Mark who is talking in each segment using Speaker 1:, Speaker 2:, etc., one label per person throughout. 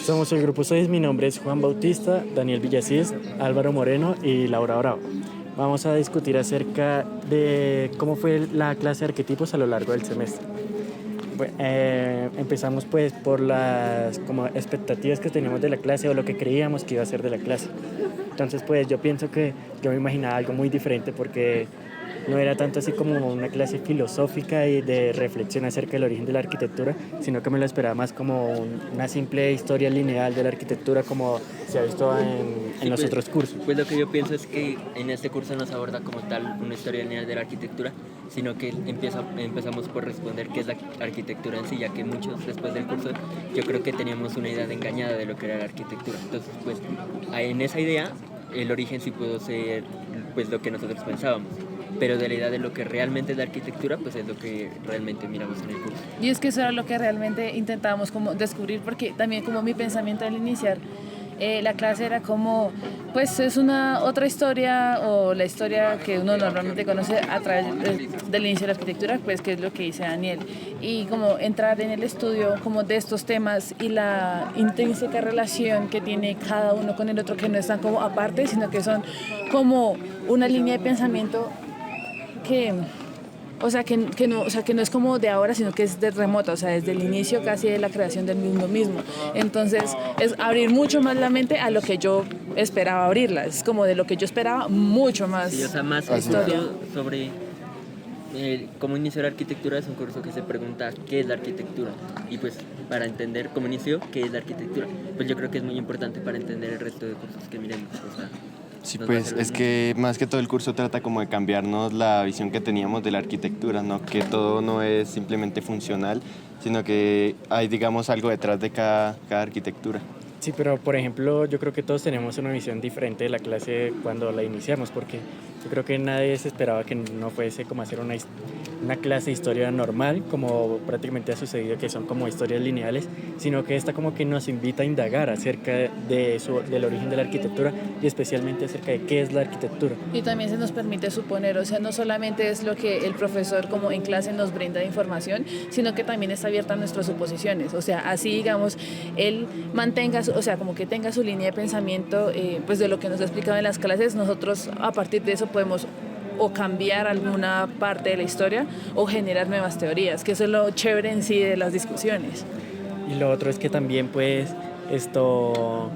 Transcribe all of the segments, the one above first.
Speaker 1: Somos el Grupo 6, mi nombre es Juan Bautista, Daniel Villasís, Álvaro Moreno y Laura Bravo. Vamos a discutir acerca de cómo fue la clase de arquetipos a lo largo del semestre. Empezamos pues por las como expectativas que teníamos de la clase o lo que creíamos que iba a ser de la clase. Entonces pues yo pienso que yo me imaginaba algo muy diferente porque no era tanto así como una clase filosófica y de reflexión acerca del origen de la arquitectura, sino que me lo esperaba más como una simple historia lineal de la arquitectura como se ha visto en los otros cursos.
Speaker 2: Pues lo que yo pienso es que en este curso no se aborda como tal una historia lineal de la arquitectura, sino que empezamos por responder qué es la arquitectura en sí, ya que muchos después del curso yo creo que teníamos una idea engañada de lo que era la arquitectura. Entonces pues en esa idea el origen sí pudo ser pues lo que nosotros pensábamos, pero de la idea de lo que realmente es la arquitectura, pues es lo que realmente miramos en el curso.
Speaker 3: Y es que eso era lo que realmente intentábamos como descubrir, porque también como mi pensamiento al iniciar la clase era como, pues es una otra historia o la historia que uno normalmente conoce a través del inicio de la arquitectura, pues que es lo que dice Daniel, y como entrar en el estudio como de estos temas y la intrínseca relación que tiene cada uno con el otro, que no están como aparte, sino que son como una línea de pensamiento que no es como de ahora, sino que es de remota, o sea, desde el inicio casi de la creación del mundo mismo. Entonces, es abrir mucho más la mente a lo que yo esperaba abrirla. Es como de lo que yo esperaba mucho más.
Speaker 2: Sí, o sea, más
Speaker 3: historia
Speaker 2: sobre cómo inició la arquitectura es un curso que se pregunta qué es la arquitectura. Y pues para entender cómo inició, qué es la arquitectura, pues yo creo que es muy importante para entender el resto de cursos que miremos. O sea,
Speaker 4: sí, pues es que más que todo el curso trata como de cambiarnos la visión que teníamos de la arquitectura, ¿no? Que todo no es simplemente funcional, sino que hay, digamos, algo detrás de cada arquitectura.
Speaker 1: Sí, pero por ejemplo, yo creo que todos tenemos una visión diferente de la clase cuando la iniciamos, porque yo creo que nadie se esperaba que no fuese como hacer una clase de historia normal, como prácticamente ha sucedido, que son como historias lineales, sino que esta como que nos invita a indagar acerca del origen de la arquitectura y especialmente acerca de qué es la arquitectura.
Speaker 3: Y también se nos permite suponer, o sea, no solamente es lo que el profesor como en clase nos brinda de información, sino que también está abierta a nuestras suposiciones, o sea, así digamos, él mantenga, o sea, como que tenga su línea de pensamiento, pues de lo que nos ha explicado en las clases, nosotros a partir de eso podemos o cambiar alguna parte de la historia o generar nuevas teorías, que eso es lo chévere en sí de las discusiones.
Speaker 1: Y lo otro es que también pues esto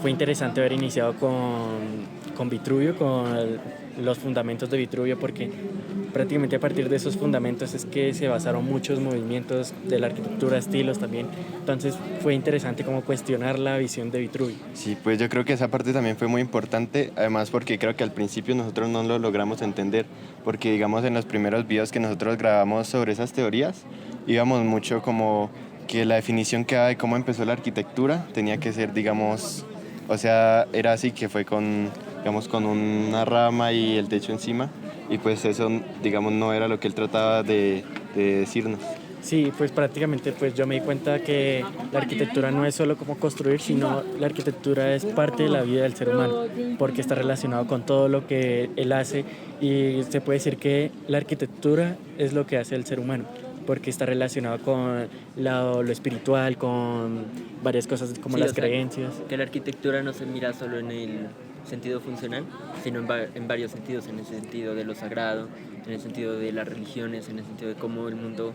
Speaker 1: fue interesante haber iniciado con Vitruvio, con los fundamentos de Vitruvio, porque prácticamente a partir de esos fundamentos es que se basaron muchos movimientos de la arquitectura, estilos también. Entonces fue interesante como cuestionar la visión de Vitruvio.
Speaker 4: Sí, pues yo creo que esa parte también fue muy importante, además porque creo que al principio nosotros no lo logramos entender, porque digamos en los primeros videos que nosotros grabamos sobre esas teorías, íbamos mucho como que la definición que hay de cómo empezó la arquitectura tenía que ser, digamos, o sea, era así que fue con una rama y el techo encima, y pues eso, digamos, no era lo que él trataba de decirnos.
Speaker 1: Sí, pues prácticamente pues yo me di cuenta que la arquitectura no es solo como construir, sino la arquitectura es parte de la vida del ser humano, porque está relacionado con todo lo que él hace y se puede decir que la arquitectura es lo que hace el ser humano, porque está relacionado con lo espiritual, con varias cosas como las creencias.
Speaker 2: Que la arquitectura no se mira solo en el sentido funcional, sino en varios sentidos, en el sentido de lo sagrado, en el sentido de las religiones, en el sentido de cómo el mundo,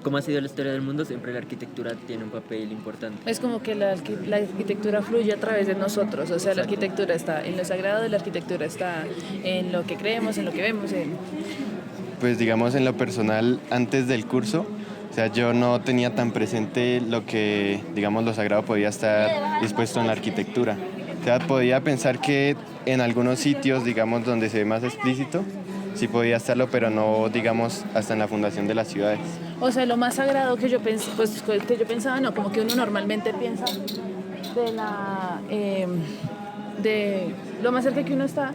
Speaker 2: cómo ha sido la historia del mundo, siempre la arquitectura tiene un papel importante.
Speaker 3: Es como que la arquitectura fluye a través de nosotros, o sea, la arquitectura está en lo sagrado, la arquitectura está en lo que creemos, en lo que vemos.
Speaker 4: Pues digamos en lo personal, antes del curso, o sea, yo no tenía tan presente lo que, digamos, lo sagrado podía estar dispuesto en la arquitectura. O sea, podía pensar que en algunos sitios, digamos, donde se ve más explícito, sí podía estarlo, pero no, digamos, hasta en la fundación de las ciudades.
Speaker 3: O sea, lo más sagrado que yo pensaba, no, como que uno normalmente piensa de lo más cerca que uno está,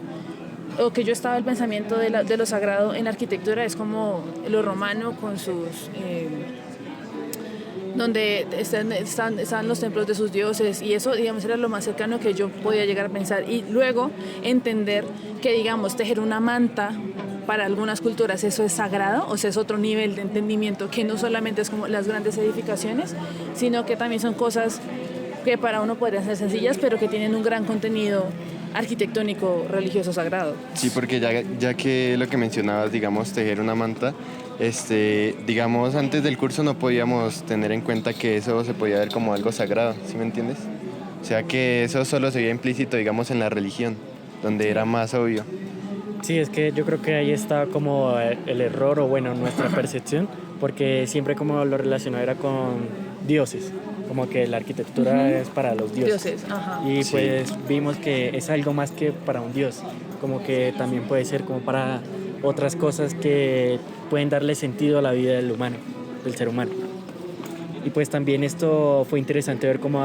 Speaker 3: o que yo estaba el pensamiento de lo sagrado en la arquitectura es como lo romano con sus donde están los templos de sus dioses, y eso, digamos, era lo más cercano que yo podía llegar a pensar. Y luego entender que, digamos, tejer una manta para algunas culturas, eso es sagrado, o sea, es otro nivel de entendimiento, que no solamente es como las grandes edificaciones, sino que también son cosas que para uno podrían ser sencillas, pero que tienen un gran contenido arquitectónico, religioso, sagrado.
Speaker 4: Sí, porque ya que lo que mencionabas, digamos, tejer una manta, digamos, antes del curso no podíamos tener en cuenta que eso se podía ver como algo sagrado, ¿sí me entiendes? O sea, que eso solo se veía implícito, digamos, en la religión, donde era más obvio.
Speaker 1: Sí, es que yo creo que ahí está como el error o bueno, nuestra percepción, porque siempre como lo relacionado era con dioses, como que la arquitectura es para los dioses.
Speaker 3: Dioses, ajá.
Speaker 1: Y
Speaker 4: Sí.
Speaker 1: pues vimos que es algo más que para un dios, como que también puede ser como para otras cosas que pueden darle sentido a la vida del humano, del ser humano. Y pues también esto fue interesante ver como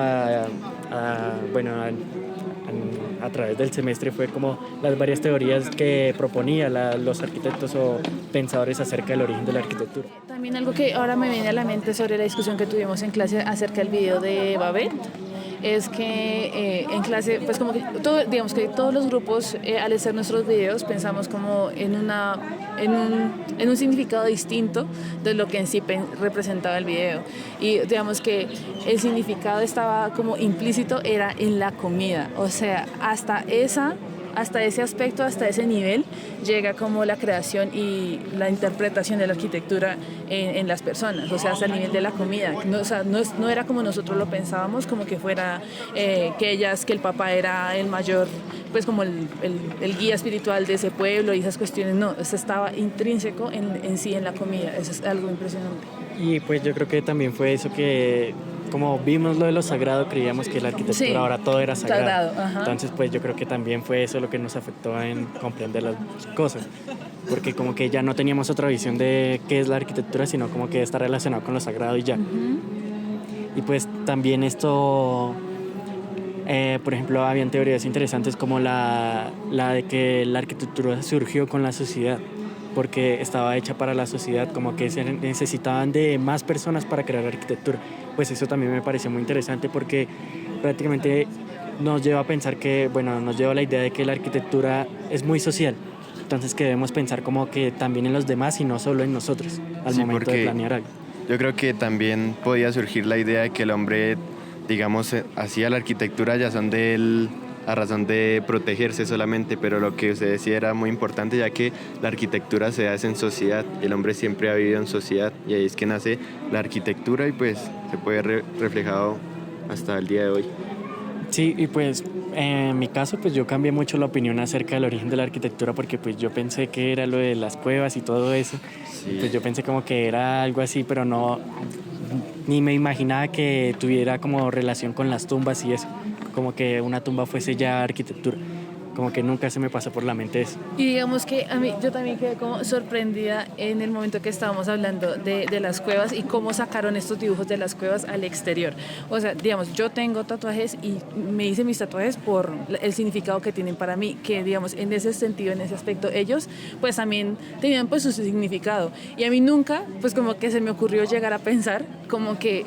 Speaker 1: a través del semestre fue como las varias teorías que proponía los arquitectos o pensadores acerca del origen de la arquitectura.
Speaker 3: También algo que ahora me viene a la mente sobre la discusión que tuvimos en clase acerca del video de Babel es que en clase, pues como que digamos que todos los grupos al hacer nuestros videos pensamos como en un significado distinto de lo que en sí representaba el video. Y digamos que el significado estaba como implícito, era en la comida. O sea, hasta ese aspecto, hasta ese nivel, llega como la creación y la interpretación de la arquitectura en las personas, o sea, hasta el nivel de la comida. No, o sea, no era como nosotros lo pensábamos, como que fuera que el papá era el mayor, pues como el guía espiritual de ese pueblo y esas cuestiones. No, eso estaba intrínseco en sí en la comida. Eso es algo impresionante.
Speaker 1: Y pues yo creo que también fue eso que, como vimos lo de lo sagrado, creíamos que la arquitectura
Speaker 3: Sí,
Speaker 1: ahora todo era sagrado.
Speaker 3: ajá.
Speaker 1: Entonces pues yo creo que también fue eso lo que nos afectó en comprender las cosas. Porque como que ya no teníamos otra visión de qué es la arquitectura, sino como que está relacionado con lo sagrado y ya. Y pues también esto, por ejemplo, habían teorías interesantes como la de que la arquitectura surgió con la sociedad, porque estaba hecha para la sociedad, como que se necesitaban de más personas para crear arquitectura. Pues eso también me pareció muy interesante porque prácticamente nos lleva a pensar que, bueno, nos lleva a la idea de que la arquitectura es muy social. Entonces que debemos pensar como que también en los demás y no solo en nosotros al
Speaker 4: Sí,
Speaker 1: momento de
Speaker 4: porque
Speaker 1: planear algo.
Speaker 4: yo creo que también podía surgir la idea de que el hombre, digamos, hacía la arquitectura ya son de él a razón de protegerse solamente, pero lo que usted decía era muy importante, ya que la arquitectura se hace en sociedad, el hombre siempre ha vivido en sociedad y ahí es que nace la arquitectura y pues se puede reflejado hasta el día de hoy.
Speaker 1: Sí, y pues en mi caso pues yo cambié mucho la opinión acerca del origen de la arquitectura porque pues yo pensé que era lo de las cuevas y todo eso.
Speaker 4: Sí.
Speaker 1: Pues yo pensé como que era algo así, pero no, ni me imaginaba que tuviera como relación con las tumbas y eso, como que una tumba fuese ya arquitectura. Como que nunca se me pasó por la mente eso.
Speaker 3: Y digamos que yo también quedé como sorprendida en el momento que estábamos hablando de las cuevas y cómo sacaron estos dibujos de las cuevas al exterior. O sea, digamos, yo tengo tatuajes y me hice mis tatuajes por el significado que tienen para mí, que digamos, en ese sentido, en ese aspecto, ellos pues también tenían pues su significado. Y a mí nunca, pues como que se me ocurrió llegar a pensar como que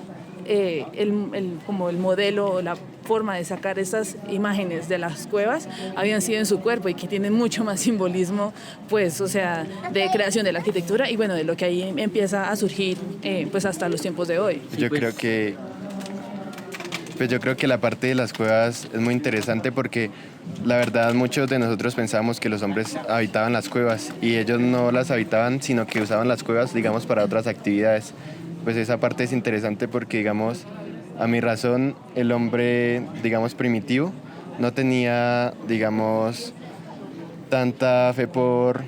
Speaker 3: como el modelo o la forma de sacar esas imágenes de las cuevas habían sido en su cuerpo y que tienen mucho más simbolismo, pues, o sea, de creación de la arquitectura y bueno, de lo que ahí empieza a surgir, pues, hasta los tiempos de hoy.
Speaker 2: Sí,
Speaker 4: Yo
Speaker 2: pues,
Speaker 4: creo que la parte de las cuevas es muy interesante porque la verdad muchos de nosotros pensábamos que los hombres habitaban las cuevas y ellos no las habitaban, sino que usaban las cuevas, digamos, para otras actividades. Pues esa parte es interesante porque, digamos, a mi razón, el hombre, digamos, primitivo, no tenía, digamos, tanta fe por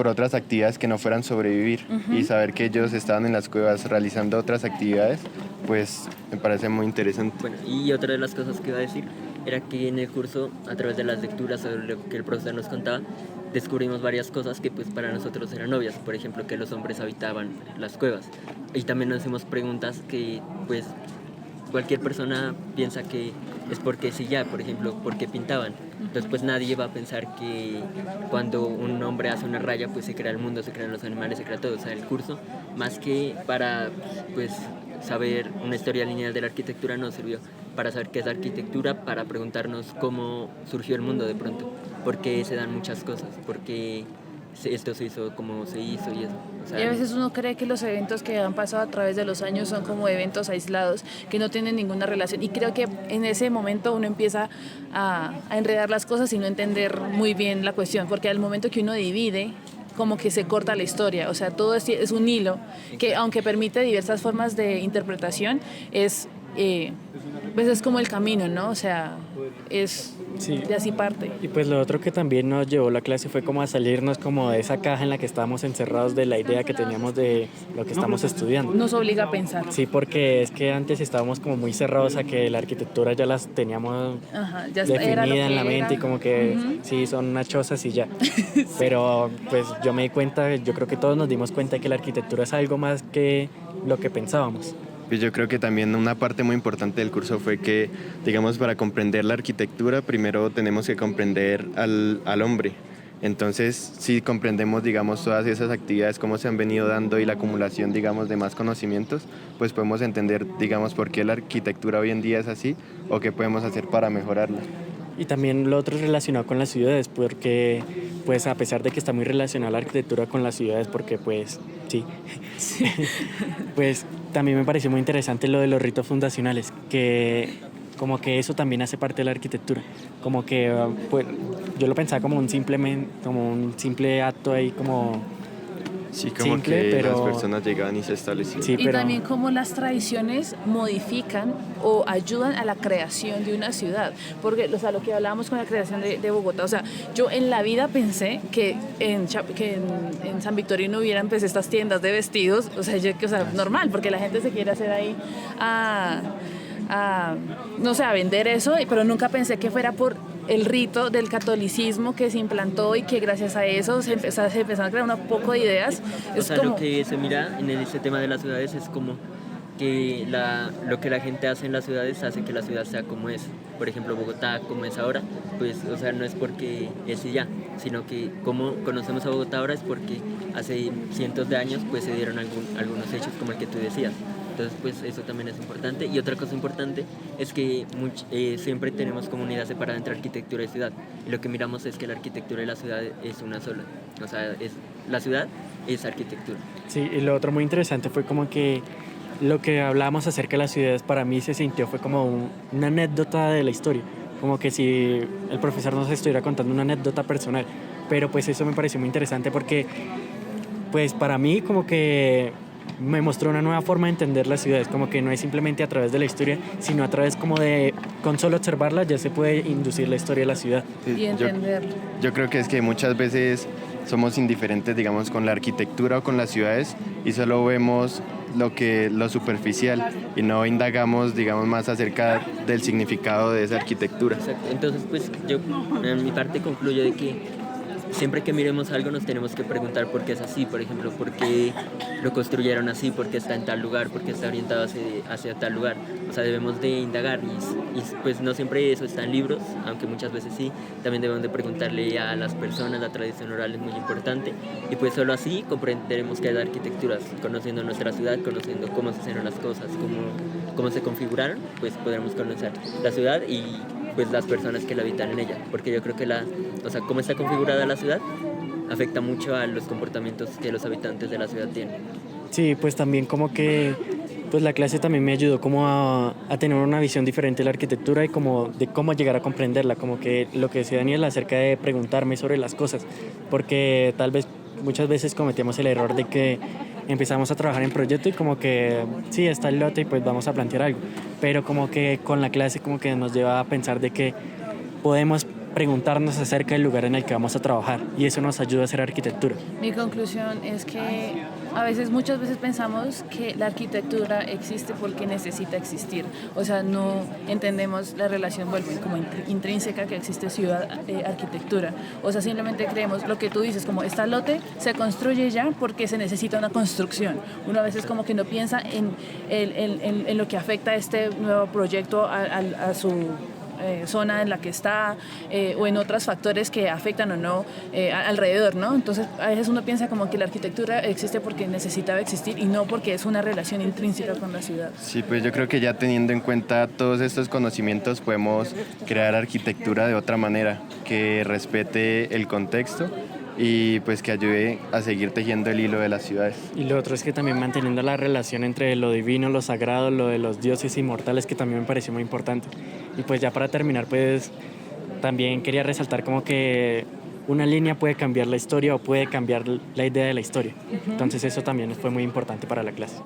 Speaker 4: otras actividades que no fueran sobrevivir. Y saber que ellos estaban en las cuevas realizando otras actividades, pues me parece muy interesante.
Speaker 2: bueno, y otra de las cosas que iba a decir era que en el curso, a través de las lecturas sobre lo que el profesor nos contaba, descubrimos varias cosas que pues para nosotros eran obvias, por ejemplo que los hombres habitaban las cuevas y también nos hacemos preguntas que pues cualquier persona piensa que es porque sí ya, por ejemplo, porque pintaban, entonces pues nadie va a pensar que cuando un hombre hace una raya pues se crea el mundo, se crean los animales, se crea todo, o sea el curso más que para pues saber una historia lineal de la arquitectura nos sirvió para saber qué es la arquitectura, para preguntarnos cómo surgió el mundo de pronto, por qué se dan muchas cosas, porque esto se hizo como se hizo y eso. O sea,
Speaker 3: Y a veces uno cree que los eventos que han pasado a través de los años son como eventos aislados, que no tienen ninguna relación. Y creo que en ese momento uno empieza a enredar las cosas y no entender muy bien la cuestión, porque al momento que uno divide, como que se corta la historia. O sea, todo es un hilo que, aunque permite diversas formas de interpretación, pues es como el camino, ¿no? O sea, es
Speaker 1: Sí.
Speaker 3: de así parte.
Speaker 1: Y pues lo otro que también nos llevó la clase fue como a salirnos como de esa caja en la que estábamos encerrados de la idea que teníamos de lo que estamos estudiando.
Speaker 3: Nos obliga a pensar.
Speaker 1: Sí, porque es que antes estábamos como muy cerrados a que la arquitectura ya las teníamos
Speaker 3: Ajá, ya era lo
Speaker 1: definida en
Speaker 3: que
Speaker 1: la mente
Speaker 3: era.
Speaker 1: y como que sí, son unas chozas y ya. Pero pues yo me di cuenta, yo creo que todos nos dimos cuenta que la arquitectura es algo más que lo que pensábamos.
Speaker 4: Pues yo creo que también una parte muy importante del curso fue que, digamos, para comprender la arquitectura, primero tenemos que comprender al hombre. Entonces, si comprendemos, digamos, todas esas actividades, cómo se han venido dando y la acumulación, digamos, de más conocimientos, pues podemos entender, digamos, por qué la arquitectura hoy en día es así o qué podemos hacer para mejorarla.
Speaker 1: Y también lo otro es relacionado con las ciudades, porque pues a pesar de que está muy relacionada la arquitectura con las ciudades, porque pues sí, pues también me pareció muy interesante lo de los ritos fundacionales, que como que eso también hace parte de la arquitectura, como que pues, yo lo pensaba como como un simple acto ahí como
Speaker 4: Sí, como
Speaker 1: simple,
Speaker 4: que
Speaker 1: pero
Speaker 4: las personas llegaban y se establecían.
Speaker 1: sí,
Speaker 3: Y
Speaker 1: pero
Speaker 3: también cómo las tradiciones modifican o ayudan a la creación de una ciudad. Porque, o sea, lo que hablábamos con la creación de Bogotá, o sea, yo en la vida pensé que en San Victorino hubieran pues estas tiendas de vestidos, o sea, normal, porque la gente se quiere hacer ahí no sé, a vender eso, pero nunca pensé que fuera por el rito del catolicismo que se implantó y que gracias a eso se empezaron a crear un poco de ideas.
Speaker 2: o sea, lo que se mira en ese tema de las ciudades es como que lo que la gente hace en las ciudades hace que la ciudad sea como es. Por ejemplo, Bogotá como es ahora, pues, o sea, no es porque es y ya, sino que como conocemos a Bogotá ahora es porque hace cientos de años pues se dieron algunos hechos como el que tú decías. Entonces, pues eso también es importante. Y otra cosa importante es que siempre tenemos como unidad separada entre arquitectura y ciudad. Y lo que miramos es que la arquitectura y la ciudad es una sola. O sea, la ciudad es arquitectura.
Speaker 1: sí, y lo otro muy interesante fue como que lo que hablábamos acerca de las ciudades para mí se sintió fue como una anécdota de la historia, como que si el profesor nos estuviera contando una anécdota personal, pero pues eso me pareció muy interesante porque pues para mí como que me mostró una nueva forma de entender las ciudades, como que no es simplemente a través de la historia, sino a través como de, con solo observarla ya se puede inducir la historia de la ciudad.
Speaker 3: Y
Speaker 4: Yo,
Speaker 3: entenderlo.
Speaker 4: yo creo que es que muchas veces somos indiferentes, digamos, con la arquitectura o con las ciudades y solo vemos lo superficial y no indagamos, digamos, más acerca del significado de esa arquitectura.
Speaker 2: Exacto. Entonces, pues yo en mi parte concluyo de que siempre que miremos algo nos tenemos que preguntar por qué es así, por ejemplo, por qué lo construyeron así, por qué está en tal lugar, por qué está orientado hacia tal lugar. O sea, debemos de indagar y pues no siempre eso está en libros, aunque muchas veces sí. También debemos de preguntarle a las personas, la tradición oral es muy importante y pues solo así comprenderemos que hay arquitecturas, conociendo nuestra ciudad, conociendo cómo se hicieron las cosas, cómo se configuraron, pues podremos conocer la ciudad y pues las personas que la habitan en ella, porque yo creo que o sea, cómo está configurada la ciudad afecta mucho a los comportamientos que los habitantes de la ciudad tienen.
Speaker 1: Sí, pues también como que pues la clase también me ayudó como a tener una visión diferente de la arquitectura y como de cómo llegar a comprenderla, como que lo que decía Daniel acerca de preguntarme sobre las cosas, porque tal vez muchas veces cometemos el error de que empezamos a trabajar en proyecto y como que sí, está el lote y pues vamos a plantear algo, pero como que con la clase como que nos lleva a pensar de que podemos preguntarnos acerca del lugar en el que vamos a trabajar y eso nos ayuda a hacer arquitectura.
Speaker 3: Mi conclusión es que muchas veces pensamos que la arquitectura existe porque necesita existir. O sea, no entendemos la relación, como intrínseca que existe ciudad-arquitectura. O sea, simplemente creemos lo que tú dices, como esta lote se construye ya porque se necesita una construcción. Uno a veces como que no piensa en lo que afecta este nuevo proyecto a su zona en la que está o en otros factores que afectan o no alrededor, ¿no? Entonces a veces uno piensa como que la arquitectura existe porque necesitaba existir y no porque es una relación intrínseca con la ciudad.
Speaker 4: Sí, pues yo creo que ya teniendo en cuenta todos estos conocimientos podemos crear arquitectura de otra manera, que respete el contexto y pues que ayude a seguir tejiendo el hilo de las ciudades.
Speaker 1: Y lo otro es que también manteniendo la relación entre lo divino, lo sagrado, lo de los dioses inmortales, que también me pareció muy importante. Y pues ya para terminar, pues también quería resaltar como que una línea puede cambiar la historia o puede cambiar la idea de la historia. Entonces eso también fue muy importante para la clase.